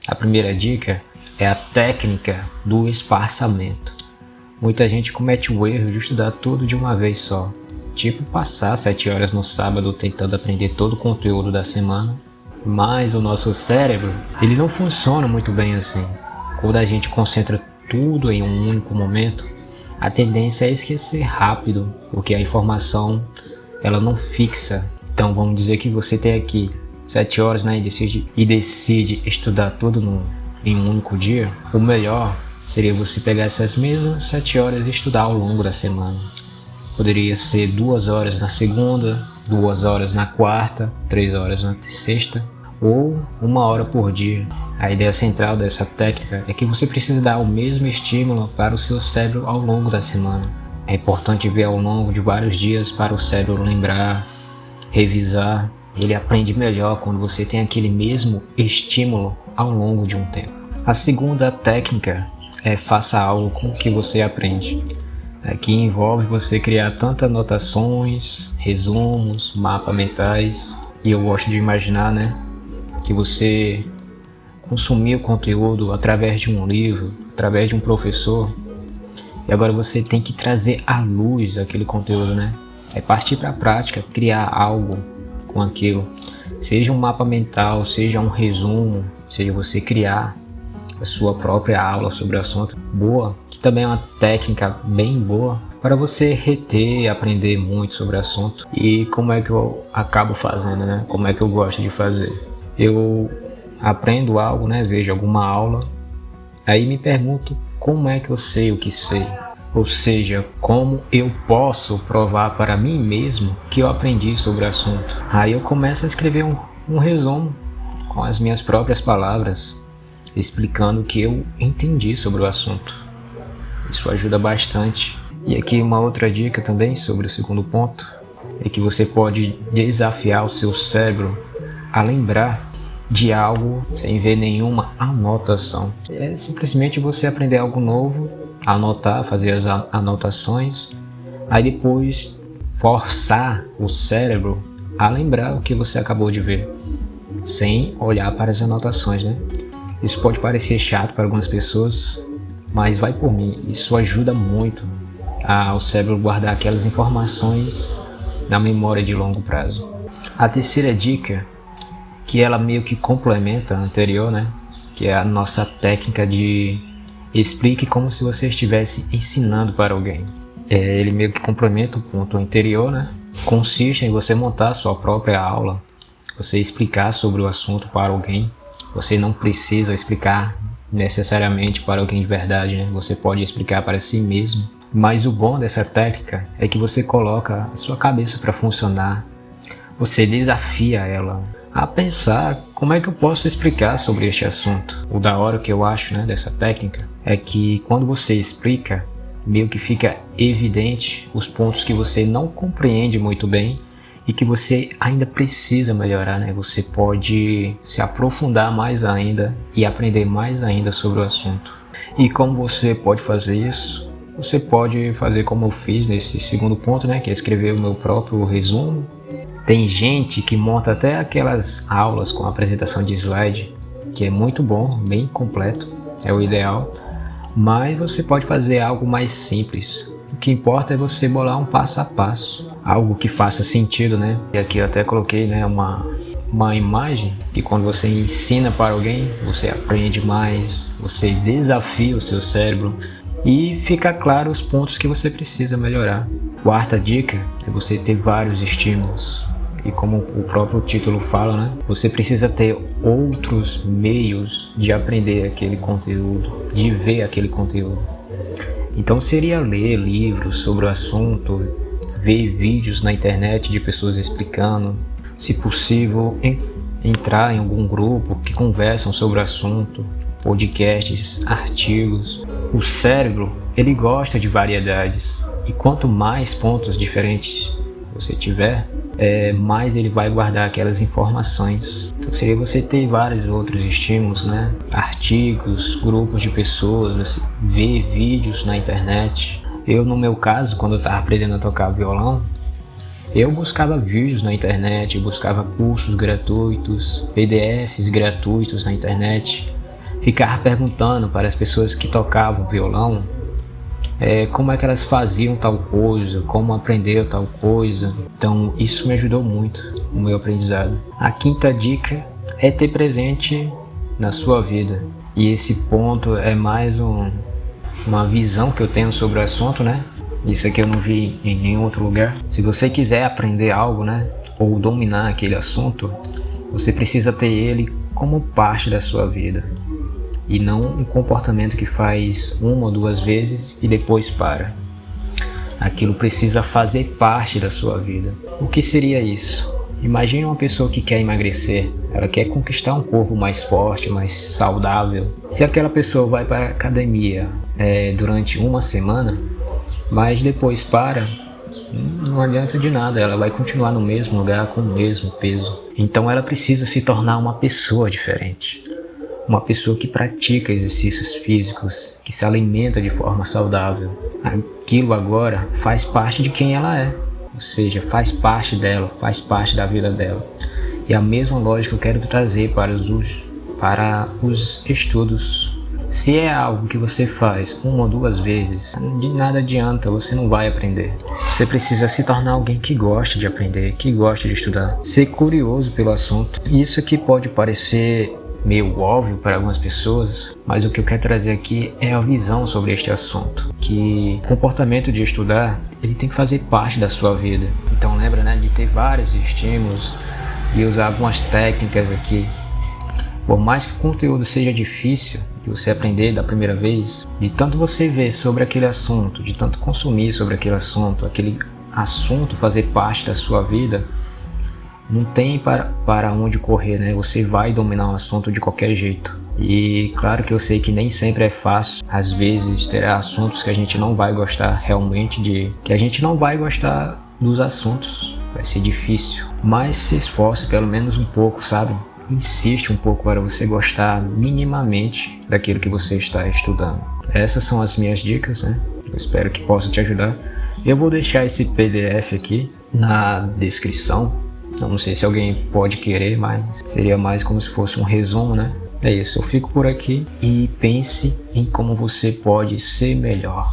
A primeira dica é a técnica do espaçamento. Muita gente comete o erro de estudar tudo de uma vez só, tipo passar 7 horas no sábado tentando aprender todo o conteúdo da semana, mas o nosso cérebro, ele não funciona muito bem assim. Quando a gente concentra tudo em um único momento, a tendência é esquecer rápido, porque a informação ela não fixa. Então vamos dizer que você tem aqui 7 horas, né, e decide estudar tudo em um único dia. O melhor seria você pegar essas mesmas 7 horas e estudar ao longo da semana. Poderia ser 2 horas na segunda, 2 horas na quarta, 3 horas na sexta ou 1 hora por dia. A ideia central dessa técnica é que você precisa dar o mesmo estímulo para o seu cérebro ao longo da semana. É importante ver ao longo de vários dias para o cérebro lembrar, revisar. Ele aprende melhor quando você tem aquele mesmo estímulo ao longo de um tempo. A segunda técnica é faça algo com o que você aprende. Aqui envolve você criar tantas anotações, resumos, mapas mentais. E eu gosto de imaginar, que você consumiu o conteúdo através de um livro, através de um professor, e agora você tem que trazer à luz aquele conteúdo, É partir para a prática, criar algo com aquilo, seja um mapa mental, seja um resumo, seja você criar a sua própria aula sobre o assunto boa, que também é uma técnica bem boa para você reter e aprender muito sobre o assunto. E como é que eu acabo fazendo, Como é que eu gosto de fazer? Eu aprendo algo, vejo alguma aula, aí me pergunto como é que eu sei o que sei, ou seja, como eu posso provar para mim mesmo que eu aprendi sobre o assunto. Aí eu começo a escrever um resumo com as minhas próprias palavras, explicando o que eu entendi sobre o assunto. Isso ajuda bastante. E aqui uma outra dica também sobre o segundo ponto, é que você pode desafiar o seu cérebro a lembrar de algo sem ver nenhuma anotação. É simplesmente você aprender algo novo, anotar, fazer as anotações, aí depois forçar o cérebro a lembrar o que você acabou de ver, sem olhar para as anotações, Isso pode parecer chato para algumas pessoas, mas vai por mim, isso ajuda muito ao cérebro guardar aquelas informações na memória de longo prazo. A terceira dica, que ela meio que complementa a anterior, que é a nossa técnica de explique como se você estivesse ensinando para alguém. Ele meio que complementa o ponto anterior, Consiste em você montar a sua própria aula, você explicar sobre o assunto para alguém. Você não precisa explicar necessariamente para alguém de verdade, Você pode explicar para si mesmo. Mas o bom dessa técnica é que você coloca a sua cabeça para funcionar, você desafia ela a pensar como é que eu posso explicar sobre este assunto. O da hora que eu acho, dessa técnica é que quando você explica, meio que fica evidente os pontos que você não compreende muito bem e que você ainda precisa melhorar, Você pode se aprofundar mais ainda e aprender mais ainda sobre o assunto. E como você pode fazer isso? Você pode fazer como eu fiz nesse segundo ponto, que é escrever o meu próprio resumo. Tem gente que monta até aquelas aulas com apresentação de slide, que é muito bom, bem completo, é o ideal. Mas você pode fazer algo mais simples. O que importa é você bolar um passo a passo, algo que faça sentido, E aqui eu até coloquei, uma imagem que quando você ensina para alguém, você aprende mais, você desafia o seu cérebro e fica claro os pontos que você precisa melhorar. Quarta dica é você ter vários estímulos. E como o próprio título fala, você precisa ter outros meios de aprender aquele conteúdo, de ver aquele conteúdo. Então seria ler livros sobre o assunto, ver vídeos na internet de pessoas explicando, se possível entrar em algum grupo que conversam sobre o assunto, podcasts, artigos. O cérebro, ele gosta de variedades, e quanto mais pontos diferentes você tiver, mais ele vai guardar aquelas informações. Então seria você ter vários outros estímulos, Artigos, grupos de pessoas, você ver vídeos na internet. Eu, no meu caso, quando eu estava aprendendo a tocar violão, eu buscava vídeos na internet, buscava cursos gratuitos, PDFs gratuitos na internet. ficava perguntando para as pessoas que tocavam violão como é que elas faziam tal coisa, como aprender tal coisa. Então isso me ajudou muito no meu aprendizado. A quinta dica é ter presente na sua vida. E esse ponto é mais uma visão que eu tenho sobre o assunto, né? Isso aqui eu não vi em nenhum outro lugar. Se você quiser aprender algo, né, ou dominar aquele assunto, você precisa ter ele como parte da sua vida. E não um comportamento que faz uma ou duas vezes e depois para. Aquilo precisa fazer parte da sua vida. O que seria isso? Imagine uma pessoa que quer emagrecer. Ela quer conquistar um corpo mais forte, mais saudável. Se aquela pessoa vai para a academia durante uma semana, mas depois para, não adianta de nada. Ela vai continuar no mesmo lugar com o mesmo peso. Então ela precisa se tornar uma pessoa diferente. Uma pessoa que pratica exercícios físicos, que se alimenta de forma saudável. Aquilo agora faz parte de quem ela é, ou seja, faz parte dela, faz parte da vida dela. E a mesma lógica eu quero trazer para os estudos. Se é algo que você faz uma ou duas vezes, de nada adianta, você não vai aprender. Você precisa se tornar alguém que gosta de aprender, que gosta de estudar, ser curioso pelo assunto. Isso aqui pode parecer meio óbvio para algumas pessoas, mas o que eu quero trazer aqui é a visão sobre este assunto, que o comportamento de estudar, ele tem que fazer parte da sua vida. Então lembra, né, de ter vários estímulos e usar algumas técnicas aqui. Por mais que o conteúdo seja difícil de você aprender da primeira vez, de tanto você ver sobre aquele assunto, de tanto consumir sobre aquele assunto fazer parte da sua vida, não tem para onde correr, né? Você vai dominar o assunto de qualquer jeito. E claro que eu sei que nem sempre é fácil. Às vezes terá assuntos que a gente não vai gostar realmente que a gente não vai gostar dos assuntos. Vai ser difícil. Mas se esforce pelo menos um pouco, sabe? Insiste um pouco para você gostar minimamente daquilo que você está estudando. Essas são as minhas dicas, né? Eu espero que possa te ajudar. Eu vou deixar esse PDF aqui na descrição. Eu não sei se alguém pode querer, mas seria mais como se fosse um resumo, né? É isso, eu fico por aqui e pense em como você pode ser melhor.